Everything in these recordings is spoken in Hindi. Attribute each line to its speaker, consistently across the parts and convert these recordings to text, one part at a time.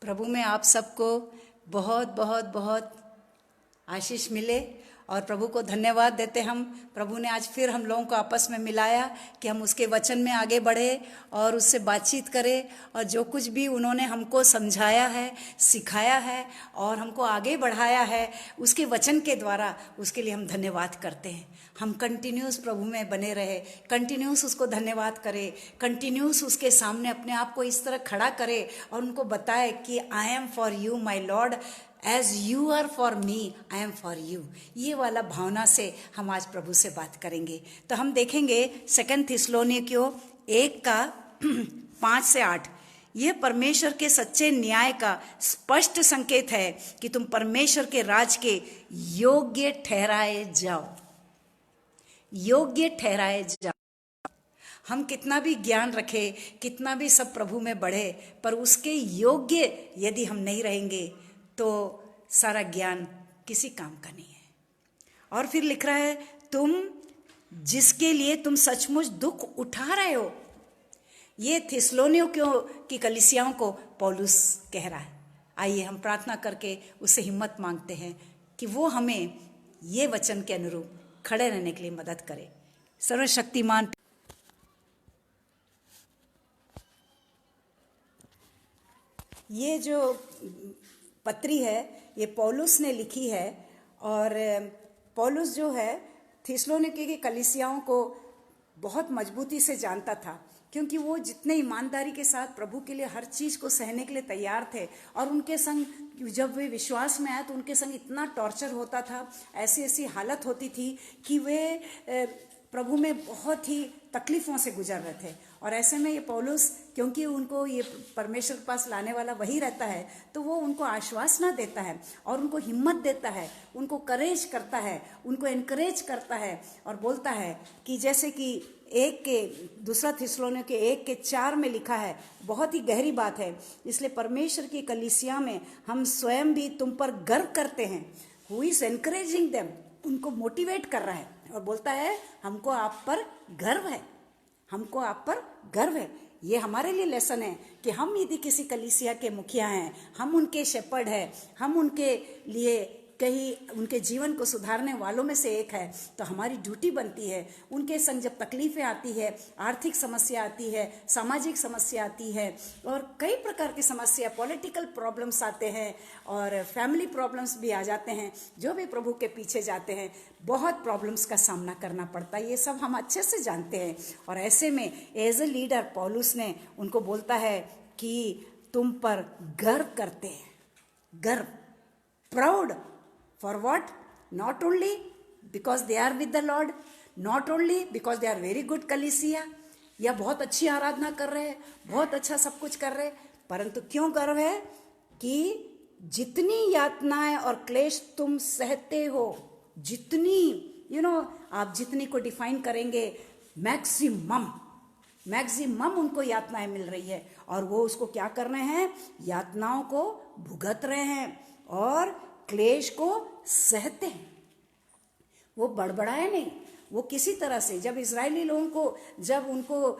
Speaker 1: प्रभु में आप सबको बहुत बहुत बहुत आशीष मिले और प्रभु को धन्यवाद देते हम। प्रभु ने आज फिर हम लोगों को आपस में मिलाया कि हम उसके वचन में आगे बढ़े और उससे बातचीत करें, और जो कुछ भी उन्होंने हमको समझाया है, सिखाया है और हमको आगे बढ़ाया है उसके वचन के द्वारा, उसके लिए हम धन्यवाद करते हैं। हम कंटिन्यूस प्रभु में बने रहे, कंटिन्यूस उसको धन्यवाद करें, कंटिन्यूस उसके सामने अपने आप को इस तरह खड़ा करें और उनको बताए कि I am for you my lord, as you are for me I am for you. ये वाला भावना से हम आज प्रभु से बात करेंगे। तो हम देखेंगे 2 थिस्सलुनीकियों 1:5-8। यह परमेश्वर के सच्चे न्याय का स्पष्ट संकेत है कि तुम परमेश्वर के राज के योग्य ठहराए जाओ, योग्य ठहराए जाओ। हम कितना भी ज्ञान रखें, कितना भी सब प्रभु में बढ़े, पर उसके योग्य यदि हम नहीं रहेंगे तो सारा ज्ञान किसी काम का नहीं है। और फिर लिख रहा है, तुम जिसके लिए तुम सचमुच दुख उठा रहे हो। ये थिस्सलुनीकियों की कलीसियाओं को पौलुस कह रहा है। आइए हम प्रार्थना करके उससे हिम्मत मांगते हैं कि वो हमें ये वचन के अनुरूप खड़े रहने के लिए मदद करे। सर्वशक्तिमान ये जो पत्री है ये पौलुस ने लिखी है, और पौलुस जो है थिस्सलुनीके की कलीसियाओं को बहुत मजबूती से जानता था, क्योंकि वो जितने ईमानदारी के साथ प्रभु के लिए हर चीज़ को सहने के लिए तैयार थे। और उनके संग जब वे विश्वास में आए तो उनके संग इतना टॉर्चर होता था, ऐसी ऐसी हालत होती थी कि वे प्रभु में बहुत ही तकलीफ़ों से गुजर रहे थे। और ऐसे में ये पौलुस, क्योंकि उनको ये परमेश्वर के पास लाने वाला वही रहता है, तो वो उनको आश्वासना देता है और उनको हिम्मत देता है, उनको करेज करता है, उनको एनकरेज करता है और बोलता है कि जैसे कि 2 थिस्सलुनीके 1:4 में लिखा है, बहुत ही गहरी बात है। इसलिए परमेश्वर की कलीसिया में हम स्वयं भी तुम पर गर्व करते हैं। हु इज एनकरेजिंग देम, उनको मोटिवेट कर रहा है और बोलता है हमको आप पर गर्व है, हमको आप पर गर्व है। ये हमारे लिए लेसन है कि हम यदि किसी कलीसिया के मुखिया हैं, हम उनके शेपर्ड हैं, हम उनके लिए कहीं उनके जीवन को सुधारने वालों में से एक है, तो हमारी ड्यूटी बनती है उनके संग जब तकलीफ़ें आती है, आर्थिक समस्या आती है, सामाजिक समस्या आती है और कई प्रकार की समस्या, पॉलिटिकल प्रॉब्लम्स आते हैं और फैमिली प्रॉब्लम्स भी आ जाते हैं। जो भी प्रभु के पीछे जाते हैं बहुत प्रॉब्लम्स का सामना करना पड़ता है, ये सब हम अच्छे से जानते हैं। और ऐसे में एज ए लीडर पौलुस ने उनको बोलता है कि तुम पर गर्व करते हैं, गर्व, proud. For what? Not only because they are with the Lord, not only because they are very good कलीसिया, या बहुत अच्छी आराधना कर रहे हैं, बहुत अच्छा सब कुछ कर रहे हैं, परंतु क्यों गर्व है कि जितनी यातनाएं और क्लेश तुम सहते हो, जितनी आप जितनी को डिफाइन करेंगे, मैक्सिमम उनको यातनाएं मिल रही है और वो उसको क्या कर रहे हैं, यातनाओं को भुगत रहे हैं और क्लेश को सहते हैं। वो बड़बड़ाए नहीं, वो किसी तरह से, जब इजरायली लोगों को, जब उनको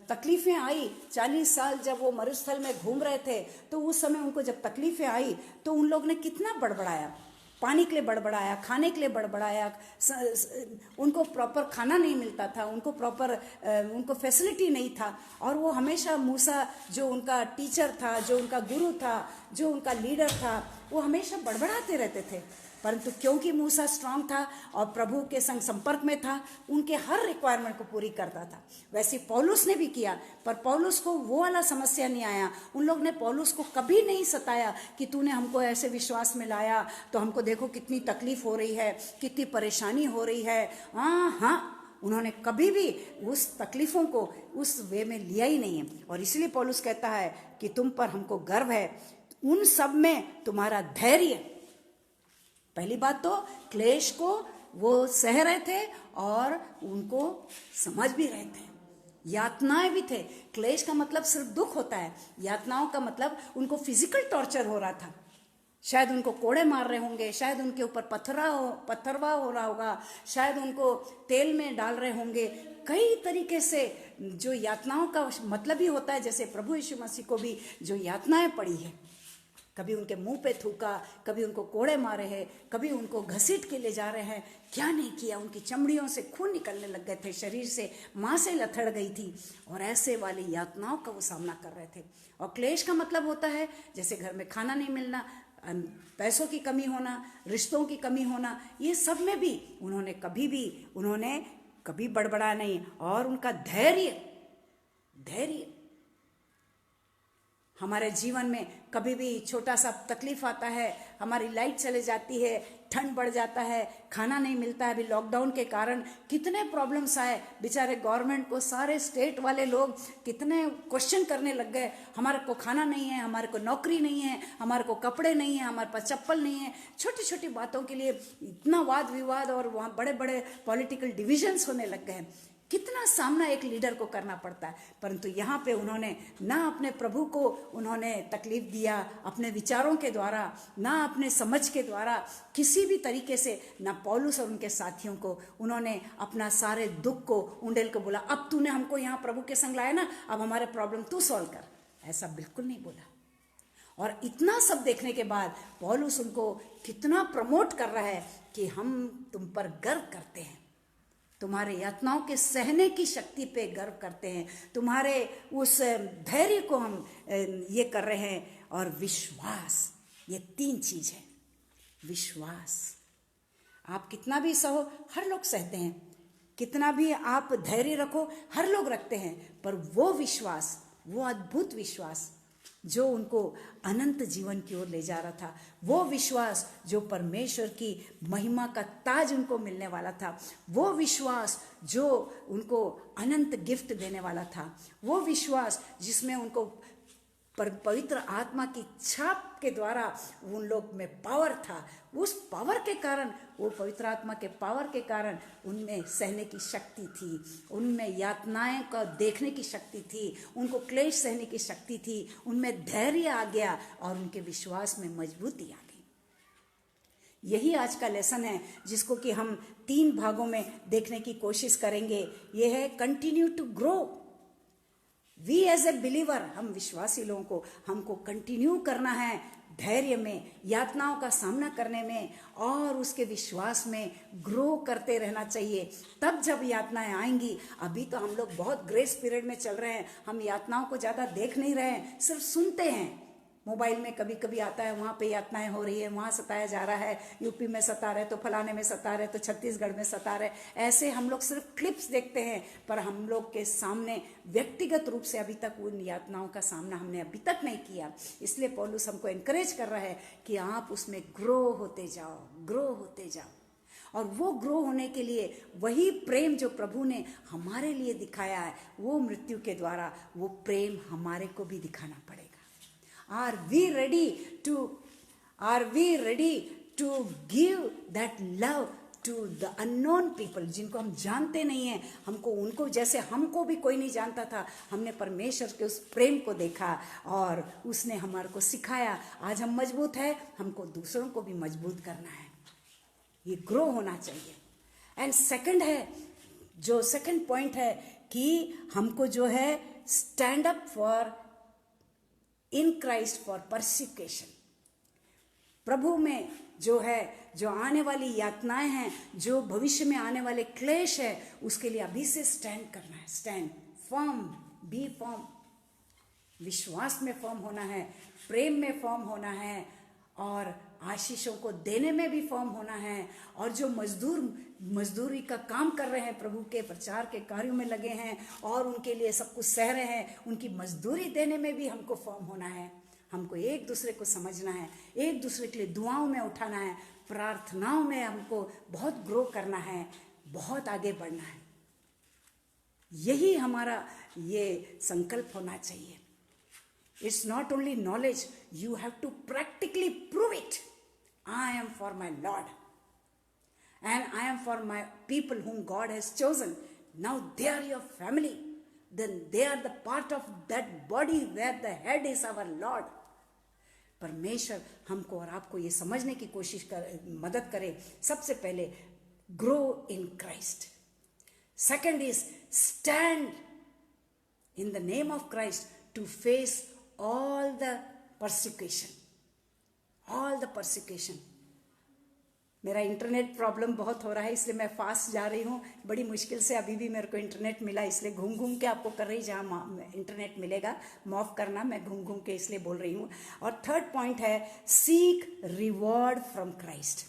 Speaker 1: तकलीफ़ें आई 40 साल जब वो मरुस्थल में घूम रहे थे, तो उस समय उनको जब तकलीफ़ें आई तो उन लोग ने कितना बड़बड़ाया, पानी के लिए बड़बड़ाया, खाने के लिए बड़बड़ाया, उनको प्रॉपर खाना नहीं मिलता था, उनको प्रॉपर उनको फैसिलिटी नहीं था। और वो हमेशा मूसा जो उनका टीचर था, जो उनका गुरु था, जो उनका लीडर था, वो हमेशा बड़बड़ाते रहते थे। परंतु क्योंकि मूसा स्ट्रांग था और प्रभु के संग संपर्क में था, उनके हर रिक्वायरमेंट को पूरी करता था। वैसे पौलुस ने भी किया, पर पौलुस को वो वाला समस्या नहीं आया। उन लोग ने पौलुस को कभी नहीं सताया कि तूने हमको ऐसे विश्वास में लाया तो हमको देखो कितनी तकलीफ हो रही है, कितनी परेशानी हो रही है। हाँ, उन्होंने कभी भी उस तकलीफ़ों को उस वे में लिया ही नहीं है। और इसलिए पौलुस कहता है कि तुम पर हमको गर्व है, उन सब में तुम्हारा धैर्य। पहली बात तो क्लेश को वो सह रहे थे और उनको समझ भी रहे थे, यातनाएं भी थे। क्लेश का मतलब सिर्फ दुख होता है, यातनाओं का मतलब उनको फिजिकल टॉर्चर हो रहा था, शायद उनको कोड़े मार रहे होंगे, शायद उनके ऊपर पत्थरवा हो रहा होगा, शायद उनको तेल में डाल रहे होंगे। कई तरीके से जो यातनाओं का मतलब ही होता है, जैसे प्रभु यीशु मसीह को भी जो यातनाएं पड़ी है कभी उनके मुंह पे थूका, कभी उनको कोड़े मारे हैं, कभी उनको घसीट के ले जा रहे हैं, क्या नहीं किया। उनकी चमड़ियों से खून निकलने लग गए थे, शरीर से मांसें लथड़ गई थी, और ऐसे वाली यातनाओं का वो सामना कर रहे थे। और क्लेश का मतलब होता है जैसे घर में खाना नहीं मिलना, पैसों की कमी होना, रिश्तों की कमी होना। ये सब में भी उन्होंने कभी बड़बड़ा नहीं, और उनका धैर्य हमारे जीवन में कभी भी छोटा सा तकलीफ आता है, हमारी लाइट चले जाती है, ठंड बढ़ जाता है, खाना नहीं मिलता है। अभी लॉकडाउन के कारण कितने प्रॉब्लम्स आए, बेचारे गवर्नमेंट को सारे स्टेट वाले लोग कितने क्वेश्चन करने लग गए, हमारे को खाना नहीं है, हमारे को नौकरी नहीं है, हमारे को कपड़े नहीं है, हमारे पास चप्पल नहीं है। छोटी छोटी बातों के लिए इतना वाद विवाद और वहाँ बड़े बड़े पॉलिटिकल डिविजन्स होने लग गए। कितना सामना एक लीडर को करना पड़ता है। परंतु यहाँ पे उन्होंने ना अपने प्रभु को उन्होंने तकलीफ दिया अपने विचारों के द्वारा, ना अपने समझ के द्वारा, किसी भी तरीके से ना पौलुस और उनके साथियों को उन्होंने अपना सारे दुख को उंडेल को बोला, अब तूने हमको यहाँ प्रभु के संग लाया ना, अब हमारे प्रॉब्लम तू सॉल्व कर। ऐसा बिल्कुल नहीं बोला। और इतना सब देखने के बाद पौलुस उनको कितना प्रमोट कर रहा है कि हम तुम पर गर्व करते हैं, तुम्हारे यातनाओं के सहने की शक्ति पे गर्व करते हैं, तुम्हारे उस धैर्य को हम ये कर रहे हैं। और विश्वास, ये 3 चीज है। विश्वास, आप कितना भी सहो, हर लोग सहते हैं, कितना भी आप धैर्य रखो, हर लोग रखते हैं, पर वो विश्वास, वो अद्भुत विश्वास जो उनको अनंत जीवन की ओर ले जा रहा था, वो विश्वास जो परमेश्वर की महिमा का ताज उनको मिलने वाला था, वो विश्वास जो उनको अनंत गिफ्ट देने वाला था, वो विश्वास जिसमें उनको पवित्र आत्मा की छाप के द्वारा उन लोग में पावर था। उस पावर के कारण, वो पवित्र आत्मा के पावर के कारण उनमें सहने की शक्ति थी, उनमें यातनाएं का देखने की शक्ति थी, उनको क्लेश सहने की शक्ति थी, उनमें धैर्य आ गया और उनके विश्वास में मजबूती आ गई। यही आज का लेसन है जिसको कि हम 3 भागों में देखने की कोशिश करेंगे। यह है continue to grow. We as a believer, हम विश्वासी लोगों को हमको कंटिन्यू करना है धैर्य में, यातनाओं का सामना करने में और उसके विश्वास में ग्रो करते रहना चाहिए। तब जब यातनाएं आएंगी, अभी तो हम लोग बहुत ग्रेस पीरियड में चल रहे हैं, हम यातनाओं को ज़्यादा देख नहीं रहे हैं, सिर्फ सुनते हैं। मोबाइल में कभी कभी आता है, वहाँ पे यातनाएं हो रही है, वहाँ सताया जा रहा है, यूपी में सता रहे तो फलाने में सता रहे तो छत्तीसगढ़ में सता रहे, ऐसे हम लोग सिर्फ क्लिप्स देखते हैं, पर हम लोग के सामने व्यक्तिगत रूप से अभी तक उन यातनाओं का सामना हमने अभी तक नहीं किया। इसलिए पौलुस हमको एनकरेज कर रहा है कि आप उसमें ग्रो होते जाओ, ग्रो होते जाओ। और वो ग्रो होने के लिए वही प्रेम जो प्रभु ने हमारे लिए दिखाया है, वो मृत्यु के द्वारा वो प्रेम हमारे को भी दिखाना पड़ेगा। Are we ready to give that love to the unknown people, जिनको हम जानते नहीं हैं, हमको उनको, जैसे हमको भी कोई नहीं जानता था, हमने परमेश्वर के उस प्रेम को देखा और उसने हमारे को सिखाया। आज हम मजबूत हैं, हमको दूसरों को भी मजबूत करना है, ये ग्रो होना चाहिए। एंड सेकंड है, जो सेकंड पॉइंट है कि हमको जो है stand up for in Christ for persecution. प्रभु में जो है, जो आने वाली यातनाएं हैं, जो भविष्य में आने वाले क्लेश है, उसके लिए अभी से स्टैंड करना है। स्टैंड फर्म, बी फर्म, विश्वास में फर्म होना है, प्रेम में फर्म होना है और आशीषों को देने में भी फर्म होना है। और जो मजदूरी का काम कर रहे हैं, प्रभु के प्रचार के कार्यों में लगे हैं और उनके लिए सब कुछ सह रहे हैं, उनकी मजदूरी देने में भी हमको फर्म होना है। हमको एक दूसरे को समझना है, एक दूसरे के लिए दुआओं में उठाना है, प्रार्थनाओं में हमको बहुत ग्रो करना है, बहुत आगे बढ़ना है। यही हमारा ये संकल्प होना चाहिए। It's not only knowledge, you have to practically prove it. I am for my Lord and I am for my people whom God has chosen. Now they are your family. Then they are the part of that body where the head is our Lord. परमेश्वर हमको और आपको ये समझने की कोशिश मदद करे। सबसे पहले grow in Christ. Second is stand in the name of Christ to face all the persecution. All the persecution. मेरा इंटरनेट प्रॉब्लम बहुत हो रहा है, इसलिए मैं फास्ट जा रही हूँ। बड़ी मुश्किल से अभी भी मेरे को इंटरनेट मिला, इसलिए घूम घूम के आपको कर रही, जहाँ इंटरनेट मिलेगा माफ़ करना, मैं घूम घूम के इसलिए बोल रही हूँ। और थर्ड पॉइंट है सीक रिवॉर्ड फ्रॉम क्राइस्ट।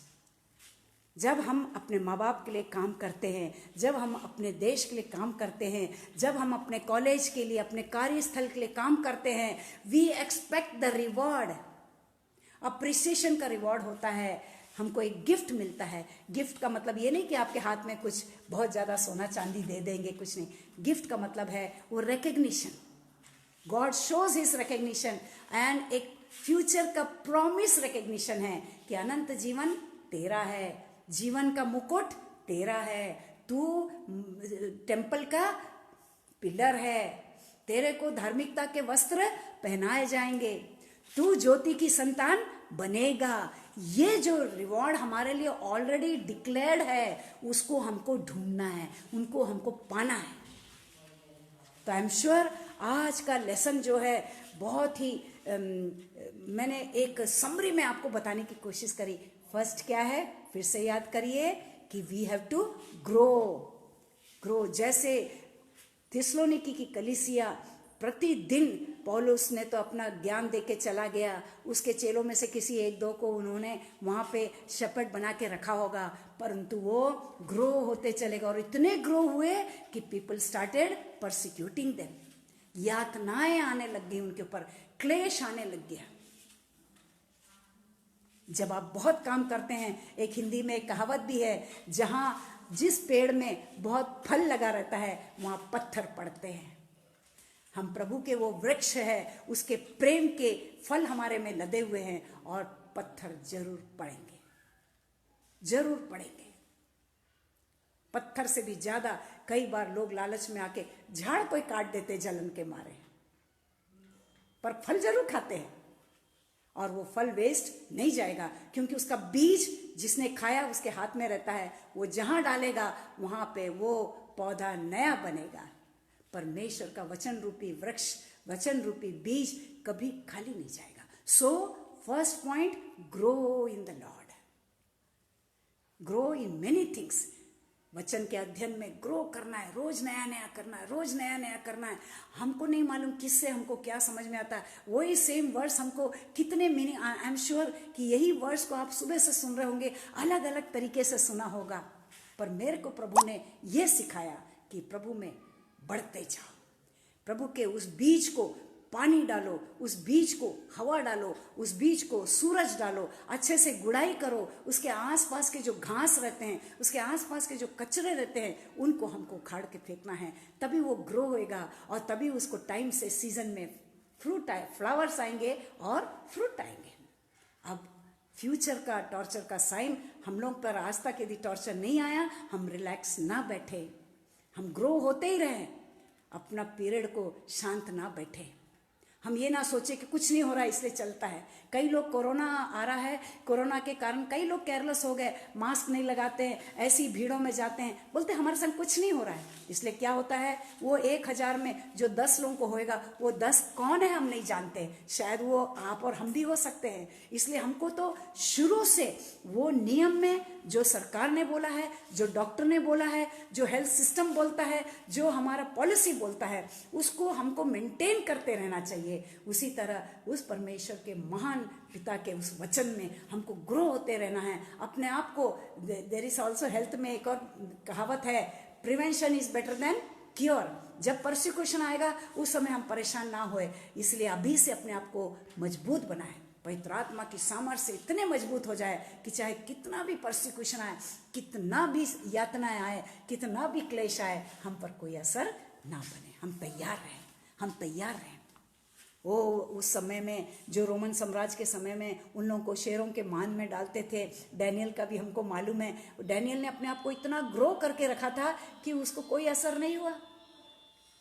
Speaker 1: जब हम अपने माँ बाप के लिए काम करते हैं, जब हम अपने देश के लिए काम करते हैं, जब हम अपने कॉलेज के लिए, अपने कार्यस्थल के लिए काम करते हैं, we expect the reward. Appreciation का रिवॉर्ड होता है, हमको एक गिफ्ट मिलता है। गिफ्ट का मतलब ये नहीं कि आपके हाथ में कुछ बहुत ज़्यादा सोना चांदी दे देंगे, कुछ नहीं। गिफ्ट का मतलब है वो recognition. God shows his recognition and एक फ्यूचर का प्रॉमिस रिकग्निशन है कि अनंत जीवन तेरा है, जीवन का मुकुट तेरा है, तू टेम्पल का पिलर है, तेरे को धार्मिकता के वस्त्र पहनाए जाएंगे, तू ज्योति की संतान बनेगा। ये जो रिवॉर्ड हमारे लिए ऑलरेडी डिक्लेयर्ड है, उसको हमको ढूंढना है, उनको हमको पाना है। तो आई एम श्योर आज का लेसन जो है बहुत ही मैंने एक समरी में आपको बताने की कोशिश करी। फर्स्ट क्या है, फिर से याद करिए कि वी हैव टू ग्रो। जैसे थिस्सलुनीकी की कलीसिया प्रतिदिन, पौलुस ने तो अपना ज्ञान देके चला गया, उसके चेलों में से किसी एक दो को उन्होंने वहाँ पे शेपर्ड बना के रखा होगा, परंतु वो ग्रो होते चलेगा। और इतने ग्रो हुए कि पीपल स्टार्टेड परसिक्यूटिंग देम, यातनाएं आने लग गई उनके ऊपर, क्लेश आने लग गया। जब आप बहुत काम करते हैं, एक हिंदी में एक कहावत भी है, जहाँ जिस पेड़ में बहुत फल लगा रहता है वहाँ पत्थर पड़ते हैं। हम प्रभु के वो वृक्ष है, उसके प्रेम के फल हमारे में लदे हुए हैं, और पत्थर जरूर पड़ेंगे, जरूर पड़ेंगे। पत्थर से भी ज्यादा कई बार लोग लालच में आके झाड़ कोई काट देते जलन के मारे, पर फल जरूर खाते हैं, और वो फल वेस्ट नहीं जाएगा, क्योंकि उसका बीज जिसने खाया उसके हाथ में रहता है। वो जहां डालेगा वहां पे वो पौधा नया बनेगा। परमेश्वर का वचन रूपी वृक्ष, वचन रूपी बीज कभी खाली नहीं जाएगा। So first point, grow in the Lord, grow in many things. वचन के अध्ययन में ग्रो करना है, रोज नया नया करना है, रोज नया नया करना है। हमको नहीं मालूम किससे हमको क्या समझ में आता है, वही सेम वर्ड्स हमको कितने मीनिंग, आई एम श्योर कि यही वर्ड्स को आप सुबह से सुन रहे होंगे, अलग अलग तरीके से सुना होगा, पर मेरे को प्रभु ने यह सिखाया कि प्रभु में बढ़ते जाओ, प्रभु के उस बीज को पानी डालो, उस बीज को हवा डालो, उस बीज को सूरज डालो, अच्छे से गुड़ाई करो, उसके आसपास के जो घास रहते हैं, उसके आसपास के जो कचरे रहते हैं, उनको हमको उखाड़ के फेंकना है, तभी वो ग्रो होएगा, और तभी उसको टाइम से सीजन में फ्रूट आए, फ्लावर्स आएंगे और फ्रूट आएंगे। अब फ्यूचर का टॉर्चर का साइन हम लोग पर आज तक यदि टॉर्चर नहीं आया, हम रिलैक्स ना बैठे, हम ग्रो होते ही रहें, अपना पीरियड को शांत ना बैठे। हम ये ना सोचे कि कुछ नहीं हो रहा है इसलिए चलता है। कई लोग, कोरोना आ रहा है, कोरोना के कारण कई लोग केयरलेस हो गए, मास्क नहीं लगाते हैं, ऐसी भीड़ों में जाते हैं, बोलते हमारे संग कुछ नहीं हो रहा है। इसलिए क्या होता है, वो 1000 में जो 10 लोगों को होएगा, वो 10 कौन है हम नहीं जानते, शायद वो आप और हम भी हो सकते हैं। इसलिए हमको तो शुरू से वो नियम में जो सरकार ने बोला है, जो डॉक्टर ने बोला है, जो हेल्थ सिस्टम बोलता है, जो हमारा पॉलिसी बोलता है, उसको हमको मेंटेन करते रहना चाहिए। उसी तरह उस परमेश्वर के महान पिता के उस वचन में हमको ग्रो होते रहना है, अपने आप को। देयर इज ऑल्सो हेल्थ में एक और कहावत है, prevention is better than cure. जब परसिक्यूशन आएगा उस समय हम परेशान ना होए, इसलिए अभी से अपने आप को मजबूत बनाए, पवित्र आत्मा की सामर्थ्य से इतने मजबूत हो जाए कि चाहे कितना भी परसिक्यूशन आए, कितना भी यातनाएं आए, कितना भी क्लेश आए, हम पर कोई असर ना बने। हम तैयार रहें, हम तैयार रहें। वो उस समय में जो रोमन साम्राज्य के समय में उन लोगों को शेरों के मान में डालते थे, डैनियल का भी हमको मालूम है, डैनियल ने अपने आप को इतना ग्रो करके रखा था कि उसको कोई असर नहीं हुआ,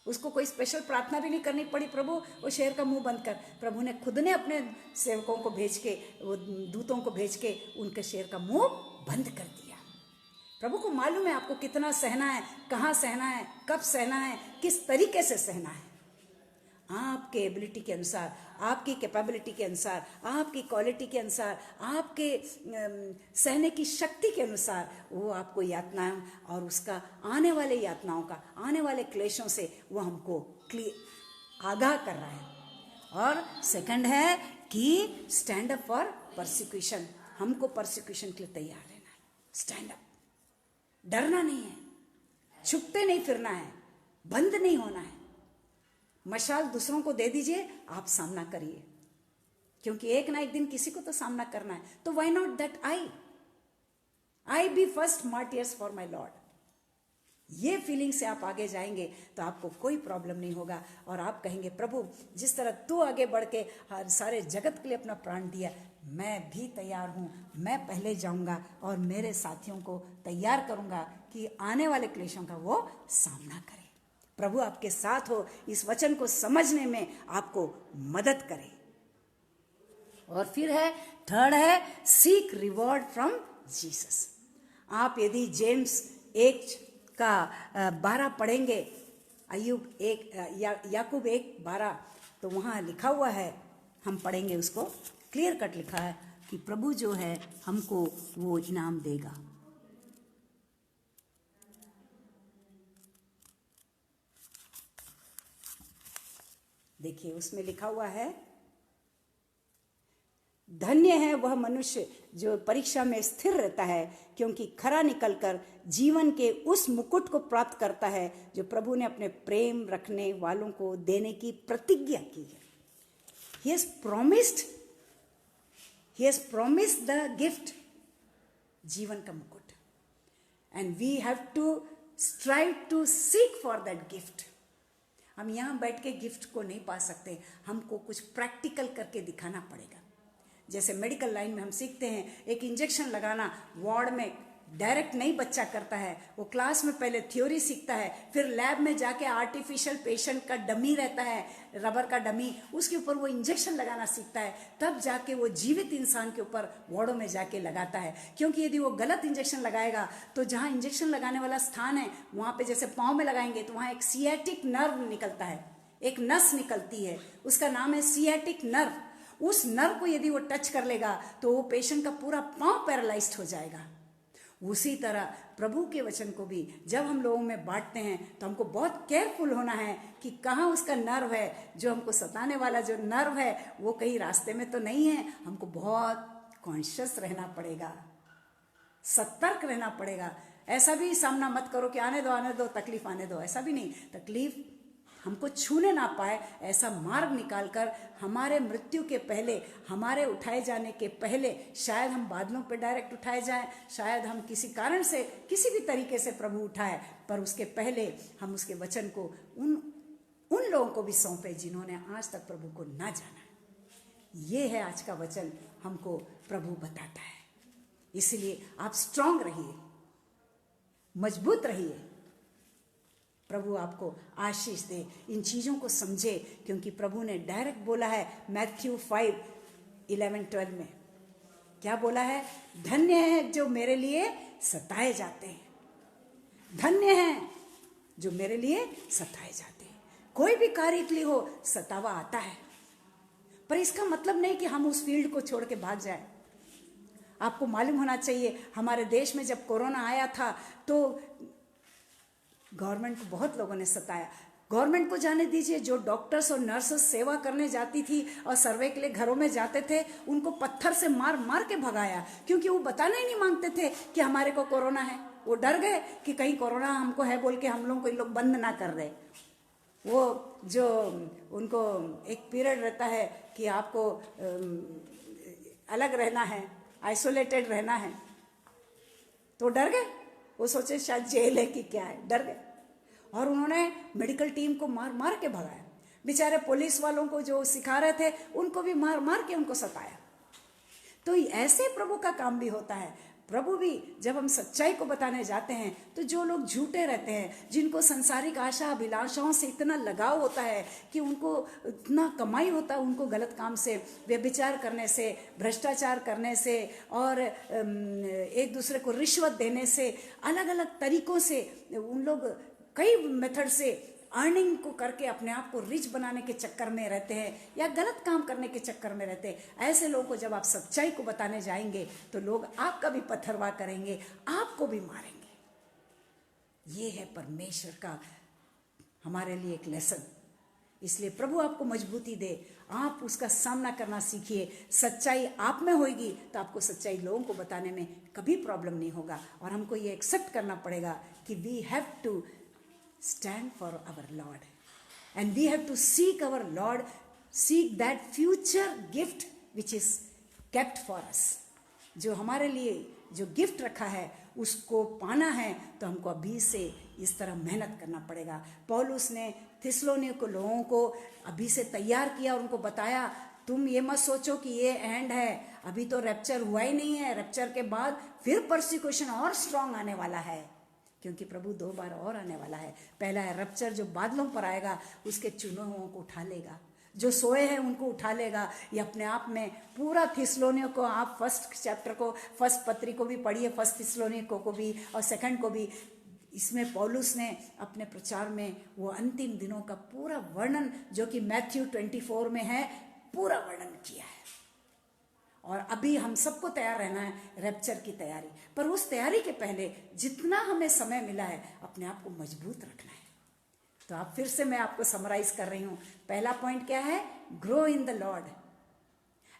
Speaker 1: उसको कोई स्पेशल प्रार्थना भी नहीं करनी पड़ी, प्रभु वो शेर का मुंह बंद कर। प्रभु ने खुद ने अपने सेवकों को भेज के, वो दूतों को भेज के उनके शेर का मुंह बंद कर दिया। प्रभु को मालूम है आपको कितना सहना है, कहाँ सहना है, कब सहना है, किस तरीके से सहना है। आपके एबिलिटी के अनुसार, आपकी कैपेबिलिटी के अनुसार, आपकी क्वालिटी के अनुसार, आपके सहने की शक्ति के अनुसार वो आपको यातनाएं और उसका आने वाले यातनाओं का, आने वाले क्लेशों से वो हमको आगाह कर रहा है। और सेकंड है कि स्टैंड अप फॉर परसिक्यूशन, हमको परसिक्यूशन के लिए तैयार रहना है। स्टैंड अप, डरना नहीं है, छुपते नहीं फिरना है, बंद नहीं होना है। मशाल दूसरों को दे दीजिए, आप सामना करिए, क्योंकि एक ना एक दिन किसी को तो सामना करना है। तो why not that I be first martyrs for my lord. ये फीलिंग से आप आगे जाएंगे तो आपको कोई प्रॉब्लम नहीं होगा और आप कहेंगे प्रभु जिस तरह तू आगे बढ़ के हर सारे जगत के लिए अपना प्राण दिया, मैं भी तैयार हूँ, मैं पहले जाऊँगा और मेरे साथियों को तैयार करूँगा कि आने वाले क्लेशों का वो सामना करें। प्रभु आपके साथ हो, इस वचन को समझने में आपको मदद करे। और फिर है थर्ड है सीक रिवॉर्ड फ्रॉम जीसस। आप यदि जेम्स 1:12 पढ़ेंगे, याकूब 1:12, तो वहाँ लिखा हुआ है, हम पढ़ेंगे उसको, क्लियर कट लिखा है कि प्रभु जो है हमको वो इनाम देगा। देखिए उसमें लिखा हुआ है, धन्य है वह मनुष्य जो परीक्षा में स्थिर रहता है, क्योंकि खरा निकलकर जीवन के उस मुकुट को प्राप्त करता है जो प्रभु ने अपने प्रेम रखने वालों को देने की प्रतिज्ञा की है। He has promised the gift, जीवन का मुकुट, and we have to strive to seek for that gift। हम यहाँ बैठ के गिफ्ट को नहीं पा सकते, हमको कुछ प्रैक्टिकल करके दिखाना पड़ेगा। जैसे मेडिकल लाइन में हम सीखते हैं एक इंजेक्शन लगाना, वार्ड में डायरेक्ट नहीं बच्चा करता है, वो क्लास में पहले थ्योरी सीखता है, फिर लैब में जाके आर्टिफिशियल पेशेंट का डमी रहता है, रबर का डमी, उसके ऊपर वो इंजेक्शन लगाना सीखता है, तब जाके वो जीवित इंसान के ऊपर वार्डों में जाके लगाता है। क्योंकि यदि वो गलत इंजेक्शन लगाएगा तो जहाँ इंजेक्शन लगाने वाला स्थान है वहाँ पे जैसे पाँव में लगाएंगे तो वहाँ एक सियाटिक नर्व निकलता है, एक नस निकलती है, उसका नाम है सियाटिक नर्व। उस नर्व को यदि वो टच कर लेगा तो वो पेशेंट का पूरा पाँव पैरालाइज्ड हो जाएगा। उसी तरह प्रभु के वचन को भी जब हम लोगों में बांटते हैं तो हमको बहुत केयरफुल होना है कि कहाँ उसका नर्व है, जो हमको सताने वाला जो नर्व है वो कहीं रास्ते में तो नहीं है। हमको बहुत कॉन्शियस रहना पड़ेगा, सतर्क रहना पड़ेगा। ऐसा भी सामना मत करो कि आने दो तकलीफ आने दो, ऐसा भी नहीं, तकलीफ हमको छूने ना पाए ऐसा मार्ग निकालकर हमारे मृत्यु के पहले, हमारे उठाए जाने के पहले, शायद हम बादलों पे डायरेक्ट उठाए जाएं, शायद हम किसी कारण से किसी भी तरीके से प्रभु उठाए, पर उसके पहले हम उसके वचन को उन लोगों को भी सौंपे जिन्होंने आज तक प्रभु को ना जाना। ये है आज का वचन, हमको प्रभु बताता है। इसलिए आप स्ट्रांग रहिए, मजबूत रहिए, प्रभु आपको आशीष दे। इन चीज़ों को समझे, क्योंकि प्रभु ने डायरेक्ट बोला है मैथ्यू 5:11-12 में, क्या बोला है? धन्य है जो मेरे लिए सताए जाते हैं, धन्य है जो मेरे लिए सताए जाते हैं। कोई भी कार्य के लिए हो सतावा आता है, पर इसका मतलब नहीं कि हम उस फील्ड को छोड़ के भाग जाए। आपको मालूम होना चाहिए हमारे देश में जब कोरोना आया था तो गवर्नमेंट को बहुत लोगों ने सताया। गवर्नमेंट को जाने दीजिए, जो डॉक्टर्स और नर्सेस सेवा करने जाती थी और सर्वे के लिए घरों में जाते थे, उनको पत्थर से मार मार के भगाया, क्योंकि वो बताना ही नहीं मांगते थे कि हमारे को कोरोना है। वो डर गए कि कहीं कोरोना हमको है बोल के हम लोगों को इन लोग बंद ना कर दे। वो जो उनको एक पीरियड रहता है कि आपको अलग रहना है, आइसोलेटेड रहना है, तो डर गए। वो सोचे शायद जेल है कि क्या है, डर गए और उन्होंने मेडिकल टीम को मार मार के भगाया। बेचारे पुलिस वालों को जो सिखा रहे थे उनको भी मार मार के उनको सताया। तो ऐसे प्रभु का काम भी होता है। प्रभु भी जब हम सच्चाई को बताने जाते हैं तो जो लोग झूठे रहते हैं, जिनको संसारिक आशा अभिलाषाओं से इतना लगाव होता है कि उनको इतना कमाई होता है, उनको गलत काम से, व्यभिचार करने से, भ्रष्टाचार करने से और एक दूसरे को रिश्वत देने से, अलग अलग तरीकों से उन लोग कई मेथड से अर्निंग को करके अपने आप को रिच बनाने के चक्कर में रहते हैं या गलत काम करने के चक्कर में रहते हैं, ऐसे लोगों को जब आप सच्चाई को बताने जाएंगे तो लोग आपका भी पत्थरवाह करेंगे, आपको भी मारेंगे। ये है परमेश्वर का हमारे लिए एक लेसन। इसलिए प्रभु आपको मजबूती दे, आप उसका सामना करना सीखिए। सच्चाई आप में होगी तो आपको सच्चाई लोगों को बताने में कभी प्रॉब्लम नहीं होगा। और हमको ये एक्सेप्ट करना पड़ेगा कि we have to stand for our lord and we have to seek our lord, seek that future gift which is kept for us. जो हमारे लिए जो गिफ्ट रखा है उसको पाना है तो हमको अभी से इस तरह मेहनत करना पड़ेगा। पौलुस ने थिस्सलुनीके को लोगों को अभी से तैयार किया और उनको बताया, तुम ये मत सोचो कि ये एंड है, अभी तो रैप्चर हुआ ही नहीं है, रैप्चर के बाद फिर परसिक्यूशन और स्ट्रांग आने वाला है, क्योंकि प्रभु 2 बार और आने वाला है। पहला है रैप्चर जो बादलों पर आएगा, उसके चुने हुओं को उठा लेगा, जो सोए हैं उनको उठा लेगा। ये अपने आप में पूरा थिस्सलुनीके को आप फर्स्ट चैप्टर को, फर्स्ट पत्री को भी पढ़िए, फर्स्ट थिस्सलुनीके को भी और सेकंड को भी। इसमें पौलुस ने अपने प्रचार में वो अंतिम दिनों का पूरा वर्णन, जो कि मैथ्यू 24 में है, पूरा वर्णन किया है। और अभी हम सबको तैयार रहना है रैप्चर की तैयारी, पर उस तैयारी के पहले जितना हमें समय मिला है अपने आप को मजबूत रखना है। तो आप फिर से मैं आपको समराइज कर रही हूँ। पहला पॉइंट क्या है? Grow in the Lord.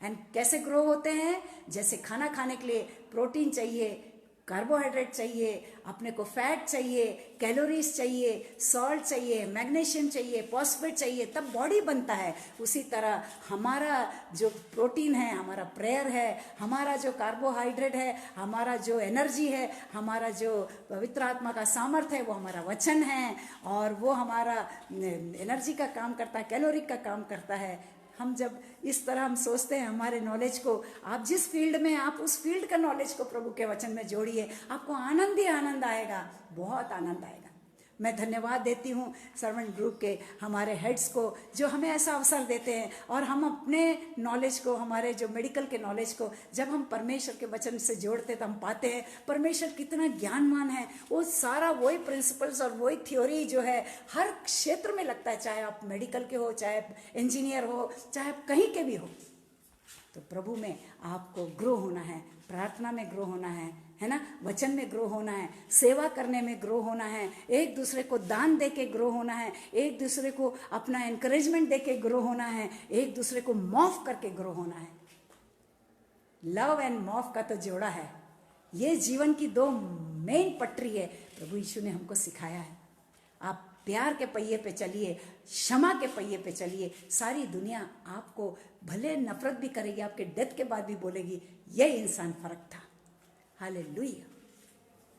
Speaker 1: And कैसे ग्रो होते हैं? जैसे खाना खाने के लिए प्रोटीन चाहिए, कार्बोहाइड्रेट चाहिए, अपने को फैट चाहिए, कैलोरीज चाहिए, सॉल्ट चाहिए, मैग्नीशियम चाहिए, फॉस्फेट चाहिए, तब बॉडी बनता है। उसी तरह हमारा जो प्रोटीन है हमारा प्रेयर है, हमारा जो कार्बोहाइड्रेट है, हमारा जो एनर्जी है, हमारा जो पवित्र आत्मा का सामर्थ्य है, वो हमारा वचन है, और वो हमारा एनर्जी का काम करता है, कैलोरी का काम करता है। हम जब इस तरह हम सोचते हैं हमारे नॉलेज को, आप जिस फील्ड में, आप उस फील्ड का नॉलेज को प्रभु के वचन में जोड़िए, आपको आनंद ही आनंद आएगा, बहुत आनंद आएगा। मैं धन्यवाद देती हूँ सर्वेंट ग्रुप के हमारे हेड्स को, जो हमें ऐसा अवसर देते हैं, और हम अपने नॉलेज को, हमारे जो मेडिकल के नॉलेज को जब हम परमेश्वर के वचन से जोड़ते तो हम पाते हैं परमेश्वर कितना ज्ञानवान है। वो सारा वही प्रिंसिपल्स और वही थ्योरी जो है हर क्षेत्र में लगता है, चाहे आप मेडिकल के हो, चाहे इंजीनियर हो, चाहे आप कहीं के भी हो। तो प्रभु में आपको ग्रो होना है, प्रार्थना में ग्रो होना है ना, वचन में ग्रो होना है, सेवा करने में ग्रो होना है, एक दूसरे को दान दे के ग्रो होना है, एक दूसरे को अपना एनकरेजमेंट दे के ग्रो होना है, एक दूसरे को माफ करके ग्रो होना है। लव एंड माफ का तो जोड़ा है, ये जीवन की 2 मेन पटरी है, प्रभु यीशु ने हमको सिखाया है। आप प्यार के पहिए पे चलिए, क्षमा के पहिए पे चलिए। सारी दुनिया आपको भले नफरत भी करेगी, आपके डेथ के बाद भी बोलेगी ये इंसान फर्क था। हालेलुया।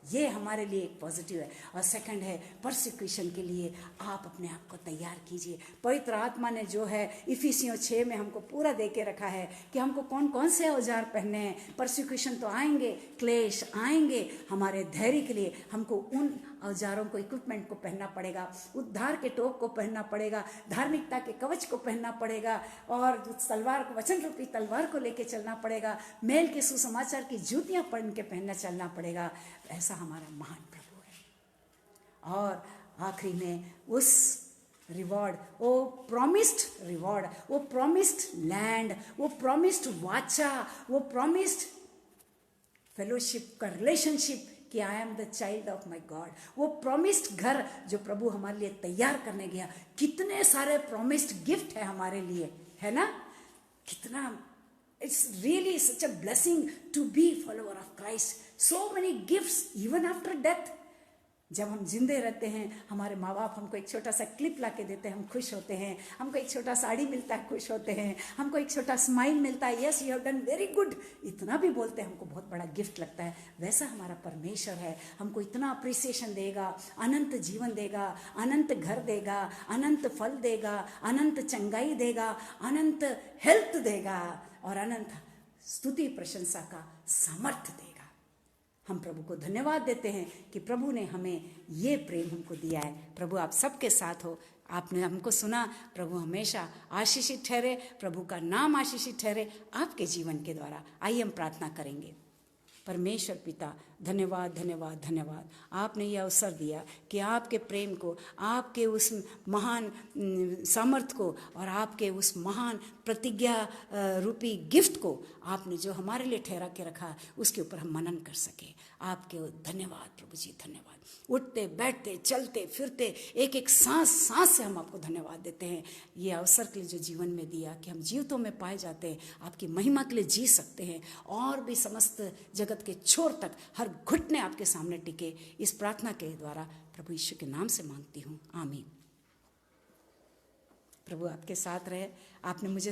Speaker 1: ये हमारे लिए एक पॉजिटिव है। और सेकंड है परसिक्यूशन के लिए आप अपने आप को तैयार कीजिए। पवित्र आत्मा ने जो है इफिसियों 6 में हमको पूरा दे के रखा है कि हमको कौन कौन से औजार पहनने हैं। परसिक्यूशन तो आएंगे, क्लेश आएंगे, हमारे धैर्य के लिए हमको उन औजारों को, इक्विपमेंट को पहनना पड़ेगा। उद्धार के टोप को पहनना पड़ेगा, धार्मिकता के कवच को पहनना पड़ेगा, और तलवार को, वचन रूपी तलवार को लेके चलना पड़ेगा। मेल के सुसमाचार की जूतियां पहन के पहनना चलना पड़ेगा। ऐसा हमारा महान प्रभु है। और आखिरी में उस रिवॉर्ड, वो प्रॉमिस्ड रिवॉर्ड, वो प्रॉमिस्ड लैंड, वो प्रॉमिस्ड वाचा, वो प्रॉमिस्ड फेलोशिप का रिलेशनशिप कि I am the child of my God, वो प्रॉमिस्ड घर जो प्रभु हमारे लिए तैयार करने गया। कितने सारे प्रॉमिस्ड गिफ्ट है हमारे लिए, है ना? कितना, it's really such a blessing to be follower of Christ. So many gifts even after death. जब हम जिंदे रहते हैं, हमारे माँ बाप हमको एक छोटा सा क्लिप ला के देते हैं, हम खुश होते हैं। हमको एक छोटा साड़ी मिलता है, खुश होते हैं। हमको एक छोटा स्माइल मिलता है, yes you have done very good, इतना भी बोलते हैं, हमको बहुत बड़ा गिफ्ट लगता है। वैसा हमारा परमेश्वर है, हमको इतना अप्रिसिएशन देगा, अनंत जीवन देगा, अनंत घर देगा, अनंत फल देगा, अनंत चंगाई देगा, अनंत हेल्थ देगा, और अनंत स्तुति प्रशंसा का सामर्थ्य देगा। हम प्रभु को धन्यवाद देते हैं कि प्रभु ने हमें ये प्रेम हमको दिया है। प्रभु आप सबके साथ हो। आपने हमको सुना, प्रभु हमेशा आशीषित ठहरे, प्रभु का नाम आशीषित ठहरे आपके जीवन के द्वारा। आइए हम प्रार्थना करेंगे। परमेश्वर पिता, धन्यवाद, धन्यवाद, धन्यवाद। आपने यह अवसर दिया कि आपके प्रेम को, आपके उस महान सामर्थ्य को और आपके उस महान प्रतिज्ञा रूपी गिफ्ट को आपने जो हमारे लिए ठहरा के रखा, उसके ऊपर हम मनन कर सके। आपके धन्यवाद प्रभु जी, धन्यवाद। उठते बैठते चलते फिरते एक एक सांस से हम आपको धन्यवाद देते हैं, ये अवसर के लिए जो जीवन में दिया कि हम जीवितों में पाए जाते हैं, आपकी महिमा के लिए जी सकते हैं और भी समस्त जगत के छोर तक हर घुटने आपके सामने टिके। इस प्रार्थना के द्वारा प्रभु यीशु के नाम से मांगती हूँ, आमीन। प्रभु आपके साथ रहे। आपने मुझे